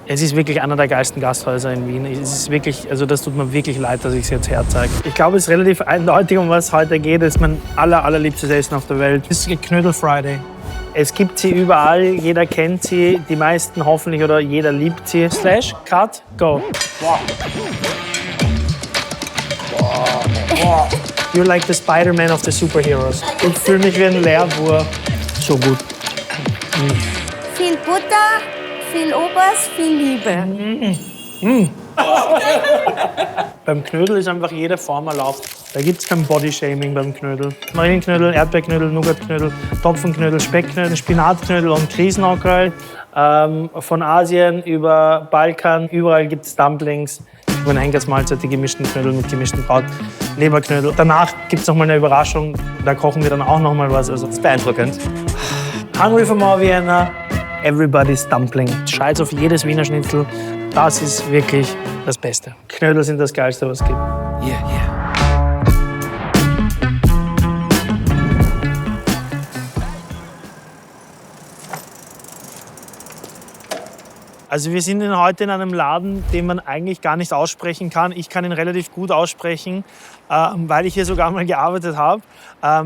Es ist wirklich einer der geilsten Gasthäuser in Wien. Es ist wirklich, also das tut mir wirklich leid, dass ich es jetzt herzeige. Ich glaube, es ist relativ eindeutig, um was es heute geht. Es ist mein allerliebstes Essen auf der Welt. Das ist Knödel Friday. Es gibt sie überall, jeder kennt sie, die meisten hoffentlich oder jeder liebt sie. Slash, cut, go. Wow. Wow. You're like the Spider-Man of the superheroes. Ich fühle mich wie ein Lehrwurf. So gut. Viel Butter, viel Obers, viel Liebe. Beim Knödel ist einfach jede Form erlaubt. Da gibt es kein Bodyshaming beim Knödel. Marillenknödel, Erdbeerknödel, Nougatknödel, Topfenknödel, Speckknödel, Spinatknödel und Krisenockerl. Von Asien über Balkan, überall gibt es Dumplings. Über eine Henkersmahlzeit die gemischten Knödel mit gemischten Kraut, Leberknödel. Danach gibt es noch mal eine Überraschung. Da kochen wir dann auch noch mal was. Also, das ist beeindruckend. Hungry for more Vienna. Everybody's Dumpling. Scheiß auf jedes Wiener Schnitzel. Das ist wirklich das Beste. Knödel sind das Geilste, was es gibt. Yeah. Also wir sind heute in einem Laden, den man eigentlich gar nicht aussprechen kann. Ich kann ihn relativ gut aussprechen, weil ich hier sogar mal gearbeitet habe.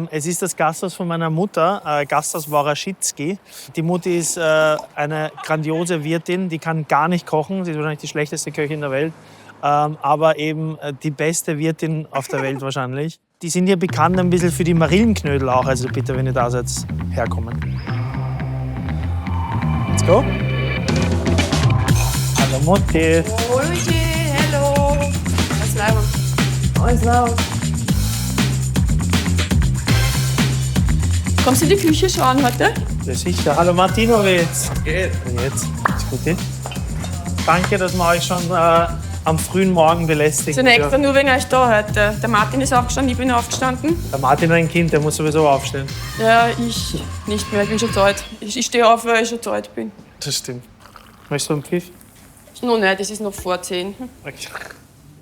Es ist das Gasthaus von meiner Mutter, Gasthaus Woraschitzky. Die Mutti ist eine grandiose Wirtin, die kann gar nicht kochen. Sie ist wahrscheinlich die schlechteste Köchin der Welt, aber eben die beste Wirtin auf der Welt wahrscheinlich. Die sind hier bekannt ein bisschen für die Marillenknödel auch, also bitte, wenn ihr da seid, herkommen. Let's go. Hallo Mutti. Oh, Luigi, hello. Alles laut. Alles laut. Kommst du in die Küche schauen heute? Ja, sicher. Hallo Martinovic. Geht. Und jetzt? Ist gut. Danke, dass wir euch schon am frühen Morgen belästigen. Zunächst nur wegen euch da heute. Der Martin ist aufgestanden, ich bin aufgestanden. Der Martin ist ein Kind, der muss sowieso aufstehen. Ja, ich nicht mehr, ich bin schon zu alt. Ich stehe auf, weil ich schon zu alt bin. Das stimmt. Möchtest du einen Pfiff? Noch nicht, das ist noch vor 10. Okay.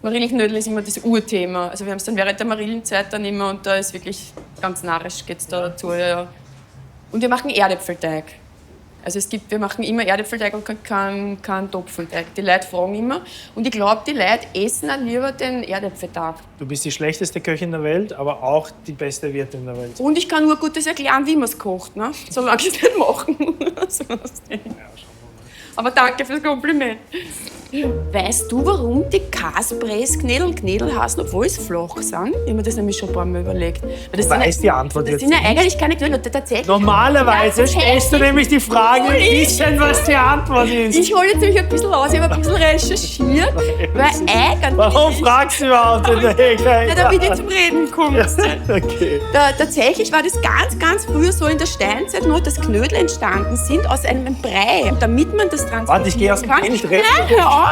Marillenknödel ist immer das Urthema. Also wir haben es dann während der Marillenzeit dann immer und da ist wirklich ganz narrisch geht's da dazu. Ja. Und wir machen Erdäpfelteig. Also wir machen immer Erdäpfelteig und keinen Topfenteig. Die Leute fragen immer. Und ich glaube, die Leute essen auch lieber den Erdäpfelteig. Du bist die schlechteste Köchin der Welt, aber auch die beste Wirtin der Welt. Und ich kann nur Gutes erklären, wie man es kocht, ne? Solange ich es nicht machen muss. Aber danke fürs Kompliment. Weißt du, warum die Kaspressknädel heißen, obwohl sie flach sind? Ich habe mir das nämlich schon ein paar Mal überlegt. Weil das Weiß die Antwort das jetzt sind ja nicht? eigentlich keine Knödel. Tatsächlich. Normalerweise stellst du nämlich die Frage, wissen, was die Antwort ist. Ich hole jetzt nämlich ein bisschen aus, ich habe ein bisschen recherchiert, weil eigentlich... Warum fragst du überhaupt? Ja, damit ich zum Reden komme. Okay. Tatsächlich war das ganz früher so in der Steinzeit noch, dass Knödel entstanden sind aus einem Brei. Und damit man das transportieren Warte, ich gehe aus dem kann. Bild Nein, hör auf!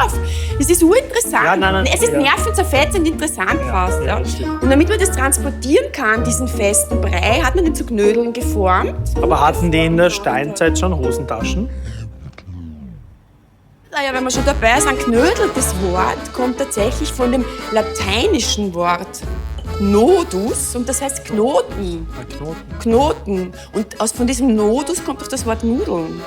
Es ist urinteressant. Ja, nein, Es ist ja. nervenzerfetzend interessant fast. ja, Ja. das stimmt. Und damit man das transportieren kann, diesen festen Brei, hat man den zu Knödeln geformt. Aber hatten die in der Steinzeit schon Hosentaschen? Naja, wenn wir schon dabei sind, Knödel, das Wort kommt tatsächlich von dem lateinischen Wort Nodus und das heißt Knoten. Knoten. Und von diesem Nodus kommt auch das Wort Nudeln.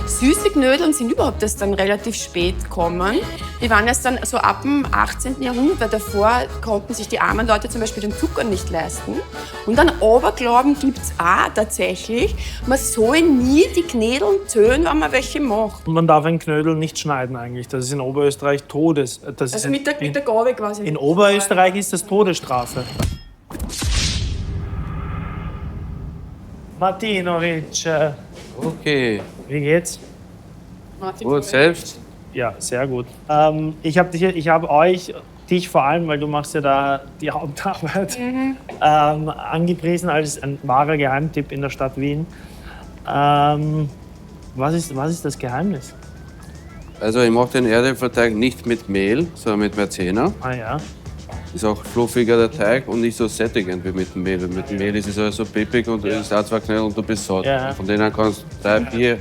Süße Knödel sind überhaupt erst dann relativ spät gekommen. Die waren erst dann so ab dem 18. Jahrhundert, weil davor konnten sich die armen Leute zum Beispiel den Zucker nicht leisten. Und dann Aberglauben gibt es auch tatsächlich, man soll nie die Knödel zählen, wenn man welche macht. Und man darf einen Knödel nicht schneiden eigentlich. Das ist in Oberösterreich Das ist Also mit der Gabel quasi. in Oberösterreich ist das Todesstrafe. Martinovic, Okay. wie geht's? Martin, Gut, selbst? Ja, sehr gut. Ich habe euch, dich vor allem, weil du machst ja da die Hauptarbeit, angepriesen als ein wahrer Geheimtipp in der Stadt Wien. Was ist das Geheimnis? Also ich mache den Erdäpfelteig nicht mit Mehl, sondern mit Maizena. Ah ja. Ist auch fluffiger der Teig und nicht so sättigend wie mit dem Mehl. Mit dem Mehl ist es also so peppig und es ist auch zwei Knödel und du bist satt. Ja. Von denen kannst du 3, 4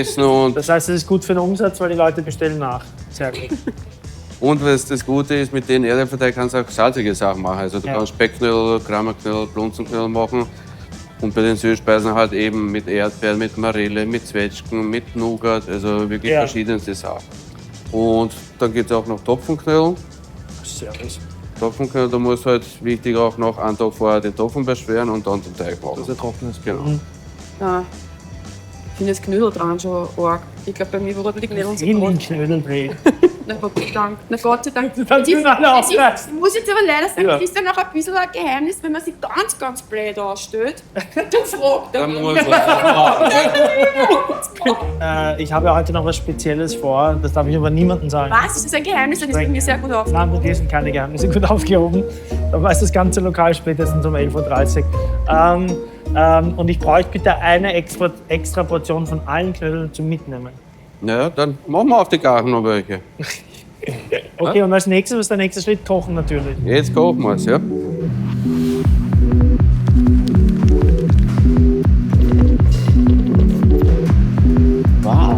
essen und Das heißt, es ist gut für den Umsatz, weil die Leute bestellen nach. Sehr gut. was das Gute ist, mit den Erdäpfelteig kannst du auch salzige Sachen machen. Also du Ja. kannst Speckknödel, Krammerknödel, Blunzenknödel machen. Und bei den Süßspeisen halt eben mit Erdbeeren, mit Marille, mit Zwetschgen, mit Nougat, also wirklich Ja. verschiedenste Sachen. Und dann geht es auch noch Topfenknödel. Servus. Topfenknödel, da muss halt wichtig auch noch einen Tag vorher den Topfen beschweren und dann den Teig machen. Dass er trocken ist. Genau. Ja. Ich finde das Knödel dran schon arg. Ich glaube, bei mir wurden die Knödel so In den groß. Knödel dreht. Na Gott sei Dank. Na Gott sei Dank. Dann sind alle aufreißen. Ich muss jetzt aber leider sagen, Ja. das ist ja noch ein bisschen ein Geheimnis, wenn man sich ganz, ganz blöd anstellt. Du fragst Dann dann. muss Ich habe heute noch was Spezielles vor, das darf ich aber niemandem sagen. Was? Ist das ein Geheimnis? Das ist mir sehr gut auf. Nein, die sind keine Geheimnisse gut aufgehoben. Da weiß das ganze Lokal spätestens um 11.30 Uhr. Und ich bräuchte bitte eine extra Portion von allen Knödeln zum Mitnehmen. Ja, dann machen wir auf die Garten noch welche. Okay, und als nächstes, was ist der nächste Schritt? Kochen natürlich. Jetzt kochen wir es, ja? Wow.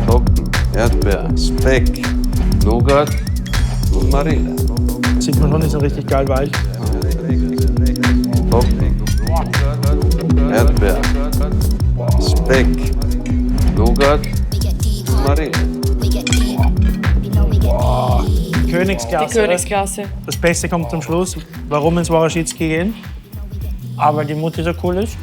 Topfen, Erdbeer, Speck, Nougat und Marille. Sieht man schon, ist noch richtig geil weich. Topfen, Erdbeer, Speck, Nougat und Marille. Die Königsklasse. Königsklasse. Das Beste kommt zum Schluss. Warum ins Woroschitski gehen? A, weil die Mutti so cool ist.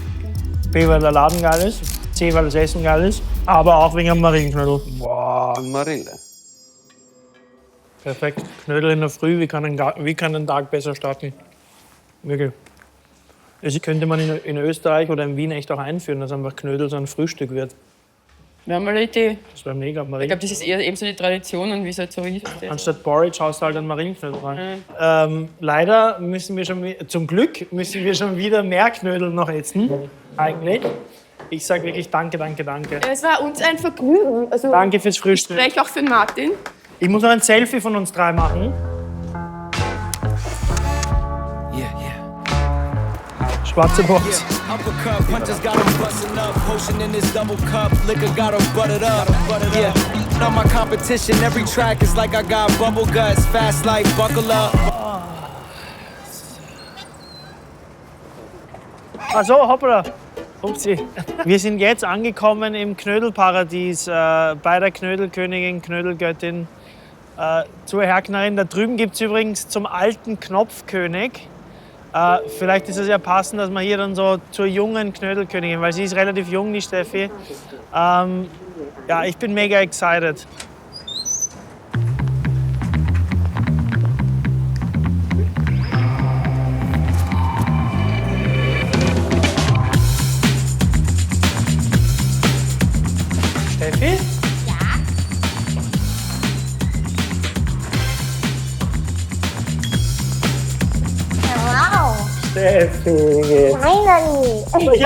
B, weil der Laden geil ist. C, weil das Essen geil ist. Aber auch wegen dem Marienknödel. Und Marille. Perfekt. Knödel in der Früh, wie kann ein Tag besser starten? Wirklich. Das könnte man in Österreich oder in Wien echt auch einführen, dass einfach Knödel so ein Frühstück wird. Wir haben mal eine Idee. Das wäre mega. Ich glaube, das ist eher eben so die Tradition und wie es halt so ist. Anstatt Porridge haust du halt einen Marienknödel rein. Leider müssen wir zum Glück müssen wir schon wieder mehr Knödel noch essen. Eigentlich. Ich sage wirklich danke. Es war uns ein Vergnügen. Also, Danke fürs Frühstück. vielleicht auch für den Martin. Ich muss noch ein Selfie von uns drei machen. Schwarze Box. Uppercut, punches got him busting up. Potion in his double cup, liquor got him buttered up. Yeah, not my competition. Every track is like I got bubble guts. Fast life, buckle up. Also, hoppala. Upsi. Wir sind jetzt angekommen im Knödelparadies bei der Knödelkönigin, Knödelgöttin zur Herknerin. Da drüben gibt es übrigens zum alten Knopfkönig. Vielleicht ist es ja passend, dass man hier dann so zur jungen Knödelkönigin, weil sie ist relativ jung, die Steffi. Ja, ich bin mega excited. Steffi? Wow. Steffi. Finally.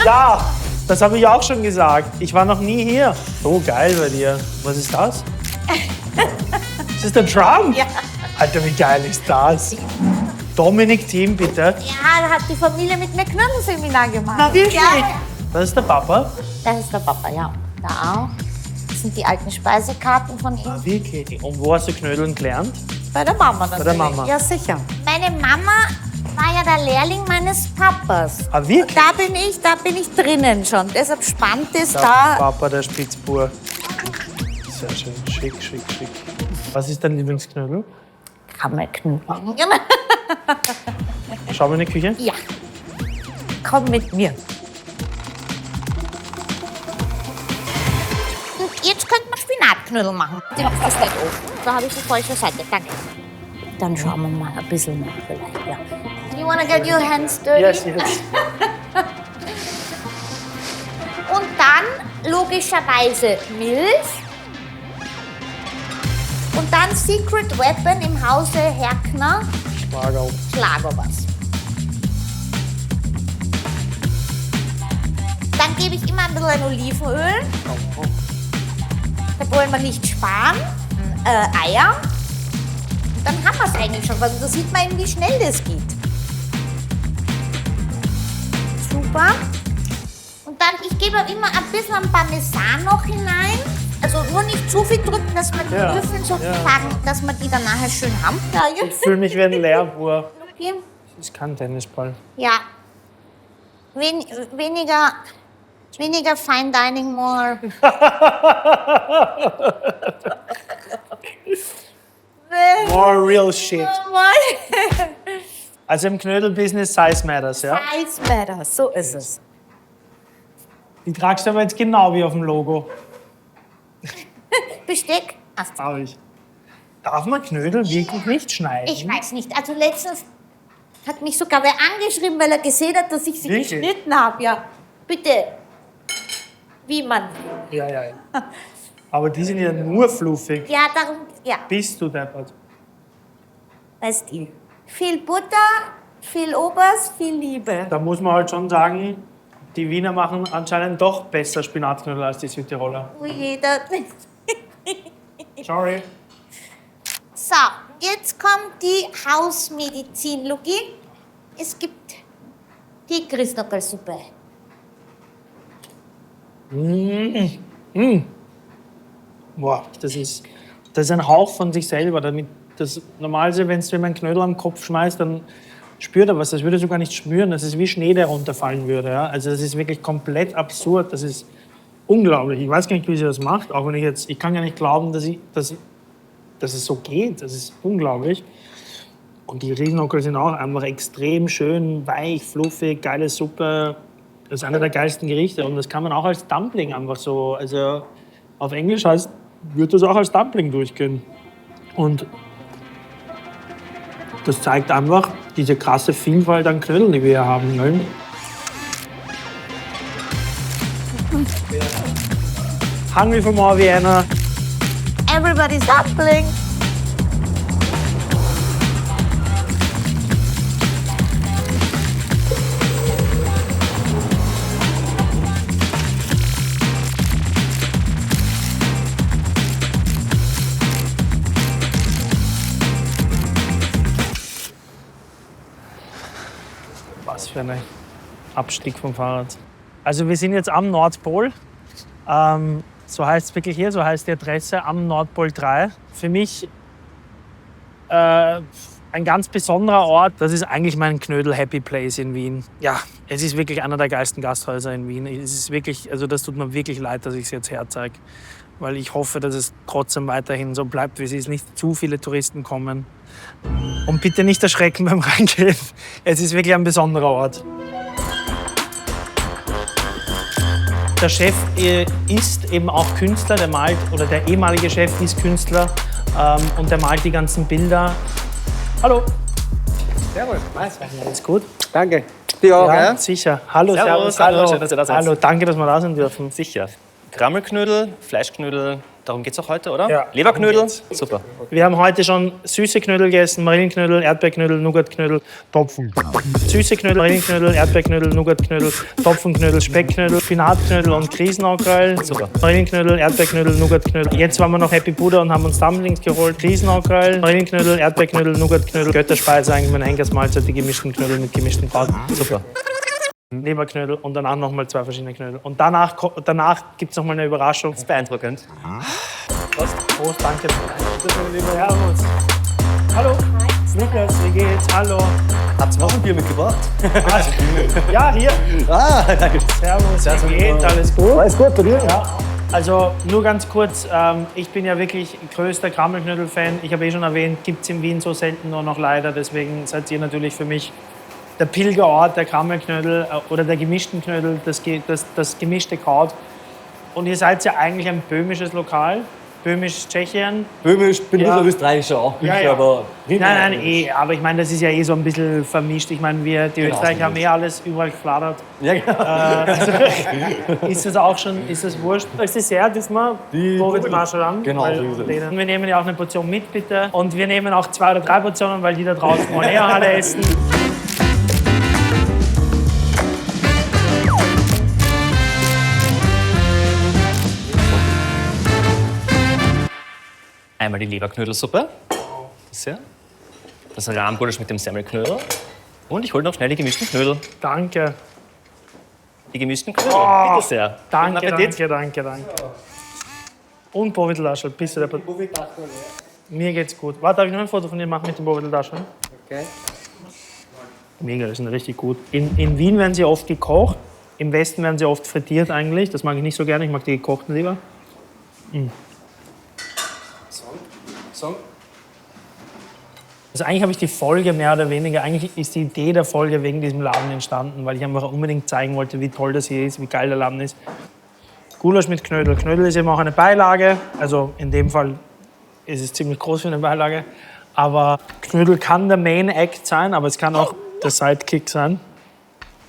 Ja, das habe ich auch schon gesagt. Ich war noch nie hier. So geil bei dir. Was ist das? Ist das der Drum? Ja. Alter, wie geil ist das? Dominik Team, bitte. Ja, da hat die Familie mit mir Knödelseminar gemacht. Na, wirklich? Ja, Das ist der Papa. das ist der Papa, ja. Da auch. Das sind die alten Speisekarten von ihm. Ah, wirklich? Und wo hast du Knödeln gelernt? Bei der Mama natürlich. der Mama. Ja, sicher. Meine Mama war ja der Lehrling meines Papas. Ah, wirklich? Da bin ich drinnen schon. Deshalb spannt es Der da. Papa, der Spitzbur. Sehr schön. Schick. Was ist dein Lieblingsknödel? Kammerknödel. Schau mal in die Küche. Ja. Komm mit mir. Und jetzt könnte man Spinatknödel machen. Den ist das nicht offen. Da habe ich die falsche Seite. Danke. Dann schauen wir mal ein bisschen nach vielleicht. Ja. You wanna get your hands dirty? Yes. Und dann logischerweise Milch. Und dann Secret Weapon im Hause Herkner, Spargel. Schlagobers. Dann gebe ich immer ein bisschen Olivenöl. Da wollen wir nicht sparen. Eier. Und dann haben wir es eigentlich schon. Also da sieht man eben, wie schnell das geht. Super. Und dann, ich gebe auch immer ein bisschen Parmesan noch hinein. Also nur nicht zu viel drücken, dass wir die Ja, Würfel sozusagen, dass wir die dann nachher schön haben. Ja, Ich fühle mich wie ein Lehrbuhr. okay. Das ist kein Tennisball. Ja. Weniger Fine Dining, more. More real shit. More. Also im Knödelbusiness Size Matters, ja? Size matters, so ist es. Die tragst du aber jetzt genau wie auf dem Logo. Besteck? Ach, Darf ich. Darf man Knödel wirklich nicht schneiden? ich weiß nicht. Also letztens hat mich sogar wer angeschrieben, weil er gesehen hat, dass ich sie Wirklich? geschnitten habe. Ja, bitte. Wie man. Ja. Aber die sind ja nur fluffig. Ja, darum, ja, Bist du deppert? weißt du. Viel Butter, viel Obers, viel Liebe. Da muss man halt schon sagen, die Wiener machen anscheinend doch besser Spinatknödel als die Südtiroler. Wo jeder. Sorry. So, jetzt kommt die Hausmedizin, Luki. Es gibt die Christknödelsuppe. Boah, das ist ein Hauch von sich selber. Normalerweise, wenn du einen Knödel am Kopf schmeißt, dann spürt er was. Das würde sogar nicht spüren. Das ist wie Schnee, der runterfallen würde. Ja? Also das ist wirklich komplett absurd. Das ist unglaublich. Ich weiß gar nicht, wie sie das macht. Auch wenn ich kann gar nicht glauben, dass es so geht. Das ist unglaublich. Und die Riesenockel sind auch einfach extrem schön, weich, fluffig, geile Suppe. Das ist einer der geilsten Gerichte. Und das kann man auch als Dumpling einfach so. Also auf Englisch wird das auch als Dumpling durchgehen. Und das zeigt einfach diese krasse Vielfalt an Knödeln, die wir hier haben. Ne? Hungry for more Vienna. Everybody's dumpling. Was für ein Abstieg vom Fahrrad. Also wir sind jetzt am Nordpol. So heißt es wirklich hier, so heißt die Adresse am Nordpol 3. Für mich ein ganz besonderer Ort. Das ist eigentlich mein Knödel-Happy Place in Wien. Ja, es ist wirklich einer der geilsten Gasthäuser in Wien. Es ist wirklich, also das tut mir wirklich leid, dass ich es jetzt herzeige. Weil ich hoffe, dass es trotzdem weiterhin so bleibt, wie es ist. Nicht zu viele Touristen kommen. Und bitte nicht erschrecken beim Reingehen. Es ist wirklich ein besonderer Ort. Der Chef ist eben auch Künstler, der malt, oder der ehemalige Chef ist Künstler und der malt die ganzen Bilder. Hallo. Servus. Alles gut? Danke. Die auch, Ja, ja? sicher. Hallo, Servus, Servus. hallo, schön, dass ihr da seid. Hallo, danke, dass wir da sein dürfen. Sicher. Krammelknödel, Fleischknödel, darum geht's auch heute, oder? Ja, Leberknödel? darum geht's. Super. Wir haben heute schon süße Knödel gegessen, Marillenknödel, Erdbeerknödel, Nougatknödel, Topfen. Süße Knödel, Marillenknödel, Erdbeerknödel, Nougatknödel, Topfenknödel, Speckknödel, Spinatknödel und Krisenaugrall. Super. Marillenknödel, Erdbeerknödel, Nougatknödel. Jetzt waren wir noch Happy Buddha und haben uns Dumplings geholt. Krisenaugrall, Marillenknödel, Erdbeerknödel, Nougatknödel. Götterspeise eigentlich meine Henkersmahlzeit, die gemischten Knödel mit gemischten Braten. Super. Leberknödel und danach nochmal 2 verschiedene Knödel. Und danach gibt es nochmal eine Überraschung. Das ist beeindruckend. Prost, danke. Lieber Herrgott. Hallo. Lukas, wie geht's? Hallo. Habt ihr auch ein Bier mitgebracht? Ja, hier. Danke. Servus, wie geht's? Alles gut? Alles gut bei dir? Ja. Also nur ganz kurz, ich bin ja wirklich größter Krammelknödel-Fan. Ich habe schon erwähnt, gibt es in Wien so selten nur noch leider. Deswegen seid ihr natürlich für mich der Pilgerort der Krammelknödel oder der gemischten Knödel, das gemischte Kraut. Und ihr seid ja eigentlich ein böhmisches Lokal, Böhmisch-Tschechien. Böhmisch, bin Ja. ich Österreicher auch. Ja, ja. Aber Nein, aber ich meine, das ist ja so ein bisschen vermischt. Ich meine, die Österreicher haben alles überall gefladert. Ja, genau. Ist das auch schon, ist das wurscht? Als Dessert ist man Marshall an. Genau, weil, so ist es. wir nehmen ja auch eine Portion mit, bitte. Und wir nehmen auch 2 oder 3 Portionen, weil die da draußen wollen ja alle essen. Einmal die Leberknödelsuppe. Sehr. Das Rahmgulasch mit dem Semmelknödel. Und ich hole noch schnell die gemischten Knödel. Danke. Die gemischten Knödel, bitte sehr. Danke, Guten Appetit. danke. Und Bovidel-Taschel, bist du der Mir geht's gut. Warte, darf ich noch ein Foto von dir machen mit dem Bovidel-Taschel? Okay. Mega, die sind richtig gut. In Wien werden sie oft gekocht, im Westen werden sie oft frittiert eigentlich. Das mag ich nicht so gerne, ich mag die gekochten lieber. Song? Also eigentlich habe ich die Folge mehr oder weniger, eigentlich ist die Idee der Folge wegen diesem Laden entstanden, weil ich einfach unbedingt zeigen wollte, wie toll das hier ist, wie geil der Laden ist. Gulasch mit Knödel. Knödel ist eben auch eine Beilage, also in dem Fall ist es ziemlich groß für eine Beilage. Aber Knödel kann der Main Act sein, aber es kann auch der Sidekick sein.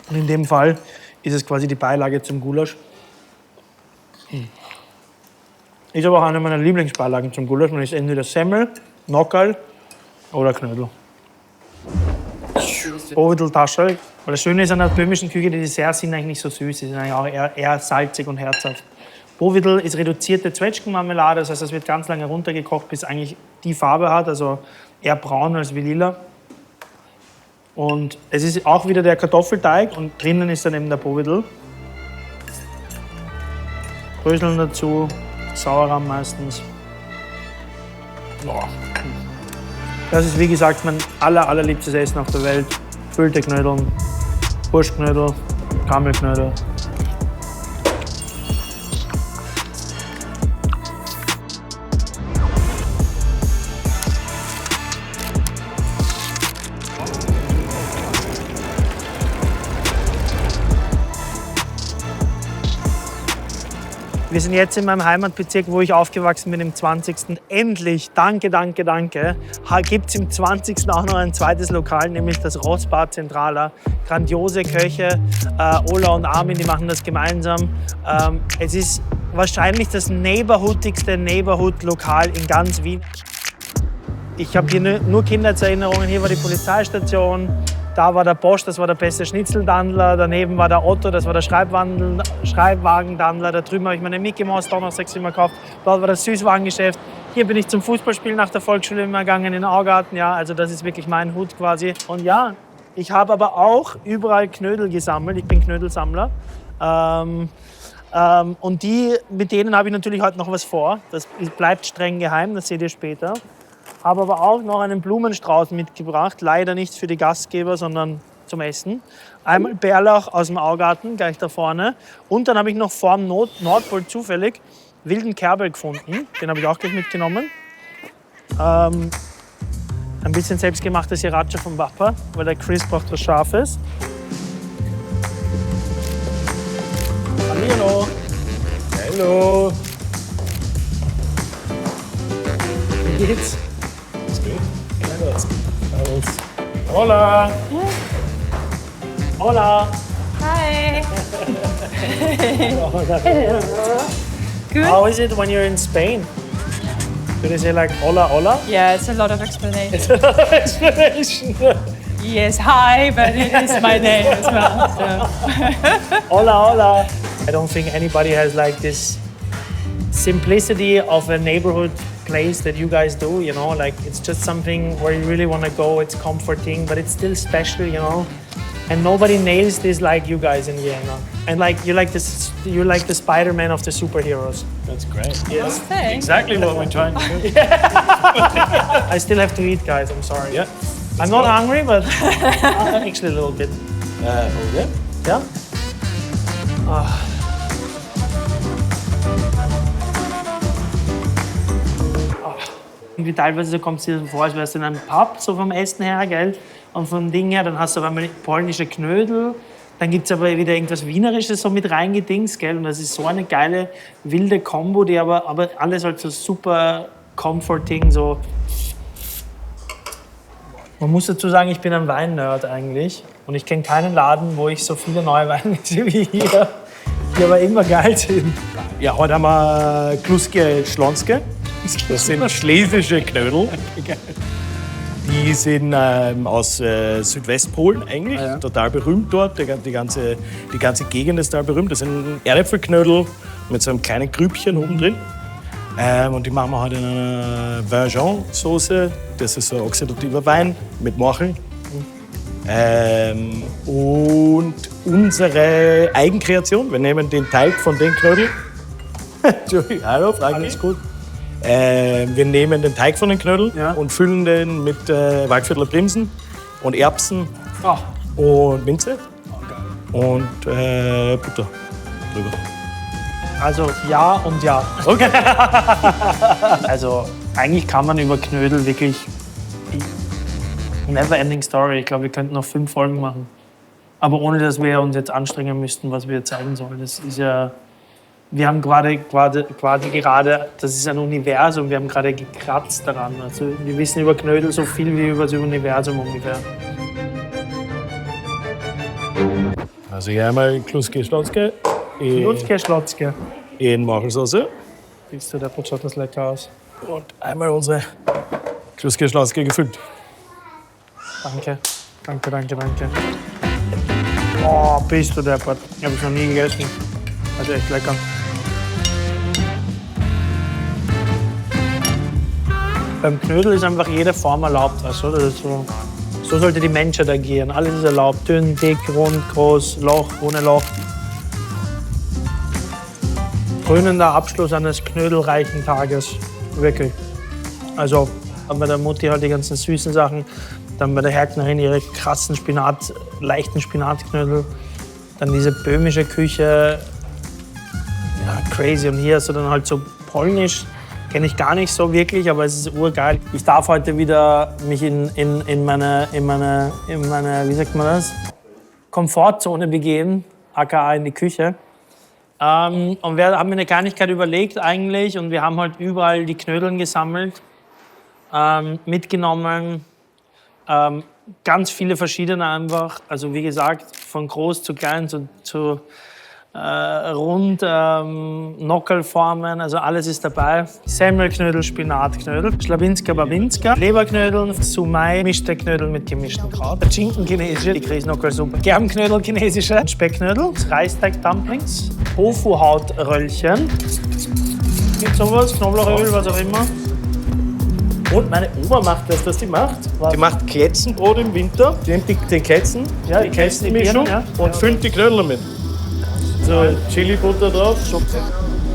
Und in dem Fall ist es quasi die Beilage zum Gulasch. Ist aber auch eine meiner Lieblingsbeilagen zum Gulasch. Man ist entweder Semmel, Nockerl oder Knödel. Bovidel-Taschel. Und das Schöne ist an der böhmischen Küche, die Desserts sind eigentlich nicht so süß, sie sind eigentlich auch eher salzig und herzhaft. Bovidel ist reduzierte Zwetschgenmarmelade, das heißt, es wird ganz lange runtergekocht, bis eigentlich die Farbe hat, also eher braun als wie lila. Und es ist auch wieder der Kartoffelteig und drinnen ist dann eben der Bovidel. Bröseln dazu, Sauerrahm meistens. Boah. Das ist wie gesagt mein allerliebstes Essen auf der Welt. Füllte Knödel, Wurschtknödel, Kammelknödel. Wir sind jetzt in meinem Heimatbezirk, wo ich aufgewachsen bin, im 20. Endlich, danke, gibt es im 20. auch noch ein zweites Lokal, nämlich das Rossbar Zentraler. Grandiose Köche, Ola und Armin, die machen das gemeinsam. Es ist wahrscheinlich das neighborhoodigste Neighborhood-Lokal in ganz Wien. Ich habe hier nur Kindheitserinnerungen. Hier war die Polizeistation. Da war der Bosch, das war der beste Schnitzeldandler. Daneben war der Otto, das war der Schreibwagendandler. Da drüben habe ich meine Mickey Mouse Donnerstag immer gekauft. Dort war das Süßwarengeschäft. Hier bin ich zum Fußballspielen nach der Volksschule immer gegangen in den Augarten. Ja, also das ist wirklich mein Hut quasi. Und ja, ich habe aber auch überall Knödel gesammelt. Ich bin Knödelsammler. Und mit denen habe ich natürlich heute noch was vor. Das bleibt streng geheim, das seht ihr später. Habe aber auch noch einen Blumenstrauß mitgebracht. Leider nicht für die Gastgeber, sondern zum Essen. Einmal Bärlauch aus dem Augarten, gleich da vorne. Und dann habe ich noch vor dem Nordpol zufällig wilden Kerbel gefunden. Den habe ich auch gleich mitgenommen. Ein bisschen selbstgemachtes Sriracha vom Papa, weil der Chris braucht was Scharfes. Hallo. Hallo. Wie geht's? Hola. Hola. Hi. Good. How is it when you're in Spain? Do they say like hola, hola? Yeah, it's a lot of explanation. It's a lot of explanation. Yes, hi, but it is my name as well. So. Hola, hola. I don't think anybody has like this simplicity of a neighborhood place that you guys do, you know, like it's just something where you really want to go, it's comforting, but it's still special, you know, and nobody nails this like you guys in Vienna. And like you're like the Spider-Man of the superheroes. That's great. Yes. Thanks. Exactly what we're trying to do. I still have to eat, guys, I'm sorry. Yeah. I'm not hungry, but actually a little bit. Okay. Ja? Irgendwie teilweise kommt es dir so vor, als wärst du in einem Pub, so vom Essen her, gell? Und vom Ding her, dann hast du auf einmal polnische Knödel, dann gibt es aber wieder irgendwas Wienerisches so mit reingedingst, gell? Und das ist so eine geile, wilde Kombo, die aber alles halt so super comforting, so. Man muss dazu sagen, ich bin ein Wein-Nerd eigentlich. Und ich kenne keinen Laden, wo ich so viele neue Weine sehe wie hier, die aber immer geil sind. Ja, heute haben wir Kluske Schlonske. Das sind schlesische Knödel. Die sind aus Südwestpolen eigentlich, total berühmt dort. Die ganze Gegend ist total berühmt. Das sind Erdäpfelknödel mit so einem kleinen Grübchen oben drin. Und die machen wir heute in einer Vergent-Soße. Das ist so ein oxidativer Wein mit Morcheln. Und unsere Eigenkreation, wir nehmen den Teig von den Knödeln, Entschuldigung, hallo, Fragen ist gut. Wir nehmen den Teig von den Knödeln und füllen den mit Waldviertler Bremsen und Erbsen und Minze und Butter drüber. Also ja und ja. Okay. Also eigentlich kann man über Knödel wirklich never ending story. Ich glaube, wir könnten noch 5 Folgen machen. Aber ohne, dass wir uns jetzt anstrengen müssten, was wir zeigen sollen. Das ist ja, wir haben quasi gerade, das ist ein Universum, wir haben gerade gekratzt daran. Also wir wissen über Knödel so viel wie über das Universum ungefähr. Also hier einmal Kluske, Schlotzke. Schlotzke. In Machelsauce. Siehst du, der schaut das lecker aus. Und einmal unsere Kluske, Schlotzke gefüllt. Danke. Oh, bist du deppert. Ich habe es noch nie gegessen. Also echt lecker. Beim Knödel ist einfach jede Form erlaubt. Also, das ist so sollte die Menschheit agieren. Alles ist erlaubt. Dünn, dick, rund, groß, Loch, ohne Loch. Krönender Abschluss eines knödelreichen Tages. Wirklich. Also haben bei der Mutti halt die ganzen süßen Sachen. Dann bei der Herknerin ihre krassen leichten Spinatknödel. Dann diese böhmische Küche. Ja, crazy. Und hier ist so dann halt so polnisch. Kenne ich gar nicht so wirklich, aber es ist urgeil. Ich darf heute wieder mich in meine, wie sagt man das? Komfortzone begeben, aka in die Küche. Und wir haben mir eine Kleinigkeit überlegt eigentlich und wir haben halt überall die Knödeln gesammelt, mitgenommen. Ganz viele verschiedene einfach. Also wie gesagt, von groß zu klein zu rund, Nockelformen, also alles ist dabei. Semmelknödel, Spinatknödel, Schlawinska, Babinska, Leberknödel, Sumai, mischte Knödel mit gemischtem Kraut, Schinken chinesische, die Grießnockelsuppe, Germknödel chinesische, Speckknödel, Reisteig-Dumplings, Tofu-Hautröllchen, gibt sowas, Knoblauchöl, was auch immer. Und meine Oma macht das, was die macht. Die macht Kletzenbrot im Winter, die nimmt den Kletzen, die Kletzenmischung und füllt die Knödel mit. So Chili-Butter drauf. So.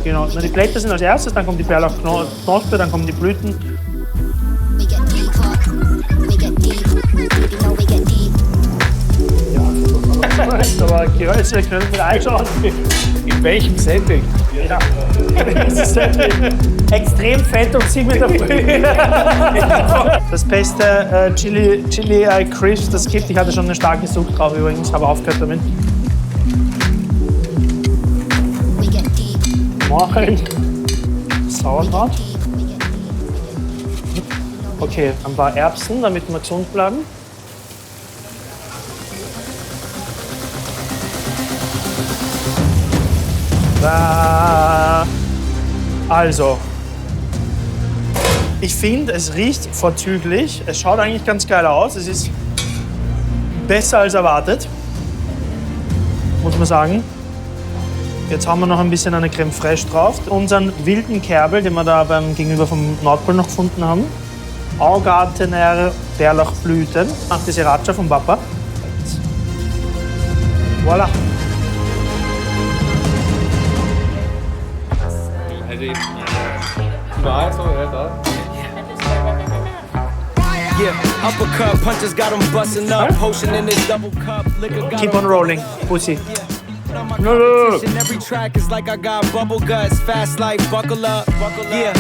Genau. Die Blätter sind als erstes, dann kommt die Bärlauchknospe, dann kommen die Blüten. Aber Gehölze können wir einschauen. In welchem Setting? Ja. Extrem fett und 7 in der Früh. Das beste Chili Crisp, das gibt. Ich hatte schon eine starke Sucht drauf übrigens, habe aufgehört damit. Machen. Sauerkraut. Okay, ein paar Erbsen, damit wir gesund bleiben. Also, ich finde, es riecht vorzüglich. Es schaut eigentlich ganz geil aus. Es ist besser als erwartet, muss man sagen. Jetzt haben wir noch ein bisschen eine Creme fraiche drauf. Unseren wilden Kerbel, den wir da gegenüber vom Nordpol noch gefunden haben. Augartener Bärlauchblüten. Nach der Sriracha vom Papa. Voilà. Yeah, uppercut punches got him busting up. Potion in his double cup. Liquor got Keep on rolling, pussy. Every track is like I got bubble guts. Fast life, buckle up. Yeah.